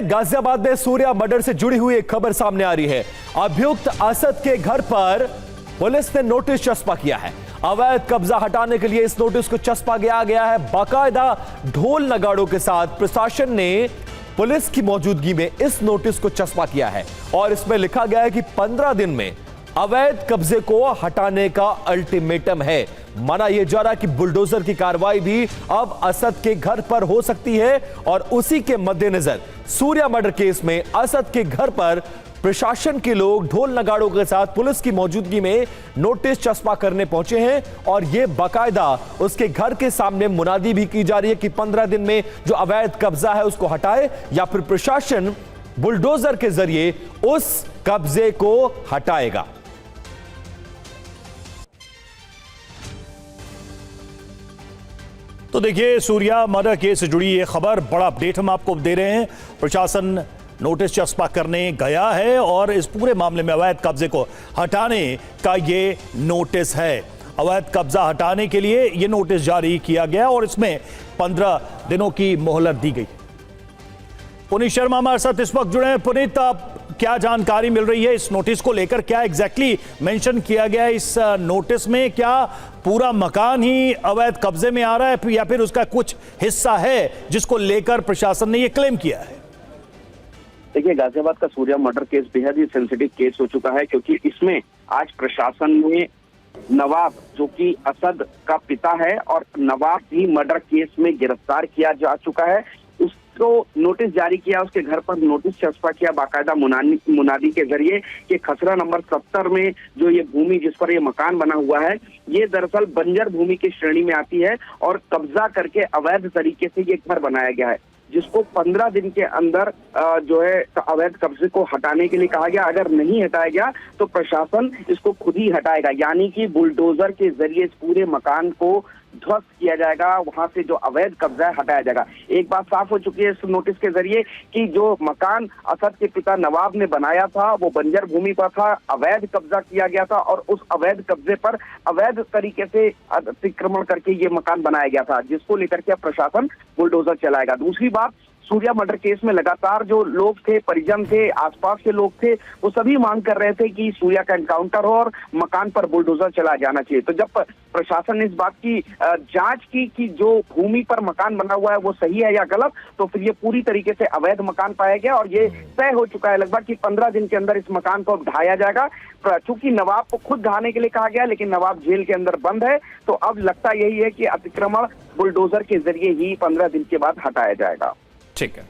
गाजियाबाद में सूर्या मर्डर से जुड़ी हुई एक खबर सामने आ रही है। अभियुक्त असद के घर पर पुलिस ने नोटिस चस्पा किया है। अवैध कब्जा हटाने के लिए इस नोटिस को चस्पा गया है। बाकायदा ढोल नगाड़ों के साथ प्रशासन ने पुलिस की मौजूदगी में इस नोटिस को चस्पा किया है और इसमें लिखा गया है कि 15 दिन में अवैध कब्जे को हटाने का अल्टीमेटम है। माना यह जा रहा है कि बुलडोजर की कार्रवाई भी अब असद के घर पर हो सकती है और उसी के मद्देनजर सूर्या मर्डर केस में असद के घर पर प्रशासन के लोग ढोल नगाड़ों के साथ पुलिस की मौजूदगी में नोटिस चस्पा करने पहुंचे हैं और यह बाकायदा उसके घर के सामने मुनादी भी की जा रही है कि 15 दिन में जो अवैध कब्जा है उसको हटाए या फिर प्रशासन बुलडोजर के जरिए उस कब्जे को हटाएगा। तो देखिए, सूर्या मर्डर केस से जुड़ी ये खबर, बड़ा अपडेट हम आपको दे रहे हैं। प्रशासन नोटिस चस्पा करने गया है और इस पूरे मामले में अवैध कब्जे को हटाने का ये नोटिस है। अवैध कब्जा हटाने के लिए ये नोटिस जारी किया गया और इसमें 15 दिनों की मोहलत दी गई। पुनीत शर्मा हमारे साथ इस वक्त जुड़े हैं। पुनीत, क्या जानकारी मिल रही है इस नोटिस को लेकर? क्या एग्जैक्टली मेंशन किया गया है इस नोटिस में? क्या पूरा मकान ही अवैध कब्जे में आ रहा है या फिर उसका कुछ हिस्सा है जिसको लेकर प्रशासन ने यह क्लेम किया है? देखिए, गाजियाबाद का सूर्या मर्डर केस बेहद ही सेंसिटिव केस हो चुका है क्योंकि इसमें आज प्रशासन ने नवाब, जो कि असद का पिता है और नवाब भी मर्डर केस में गिरफ्तार किया जा चुका है, उसको नोटिस जारी किया। उसके घर पर नोटिस चस्पा किया बाकायदा मुनादी के जरिए कि खसरा नंबर 70 में जो ये भूमि जिस पर ये मकान बना हुआ है, ये दरअसल बंजर भूमि की श्रेणी में आती है और कब्जा करके अवैध तरीके से ये घर बनाया गया है, जिसको 15 दिन के अंदर जो है अवैध कब्जे को हटाने के लिए कहा गया। अगर नहीं हटाया गया तो प्रशासन इसको खुद ही हटाएगा, यानी कि बुलडोजर के जरिए इस पूरे मकान को ध्वस्त किया जाएगा, वहां से जो अवैध कब्जा है हटाया जाएगा। एक बात साफ हो चुकी है इस नोटिस के जरिए कि जो मकान असद के पिता नवाब ने बनाया था वो बंजर भूमि पर था, अवैध कब्जा किया गया था और उस अवैध कब्जे पर अवैध तरीके से अतिक्रमण करके ये मकान बनाया गया था, जिसको लेकर के प्रशासन बुलडोजर चलाएगा। दूसरी बात, सूर्या मर्डर केस में लगातार जो लोग थे, परिजन थे, आसपास के लोग थे, वो सभी मांग कर रहे थे कि सूर्या का एनकाउंटर हो और मकान पर बुलडोजर चला जाना चाहिए। तो जब प्रशासन ने इस बात की जांच की कि जो भूमि पर मकान बना हुआ है वो सही है या गलत, तो फिर ये पूरी तरीके से अवैध मकान पाया गया और ये तय हो चुका है लगभग कि 15 दिन के अंदर इस मकान को ढाया जाएगा। चूंकि नवाब को खुद ढहाने के लिए कहा गया, लेकिन नवाब जेल के अंदर बंद है, तो अब लगता यही है कि अतिक्रमण बुलडोजर के जरिए ही 15 दिन के बाद हटाया जाएगा। ठीक है।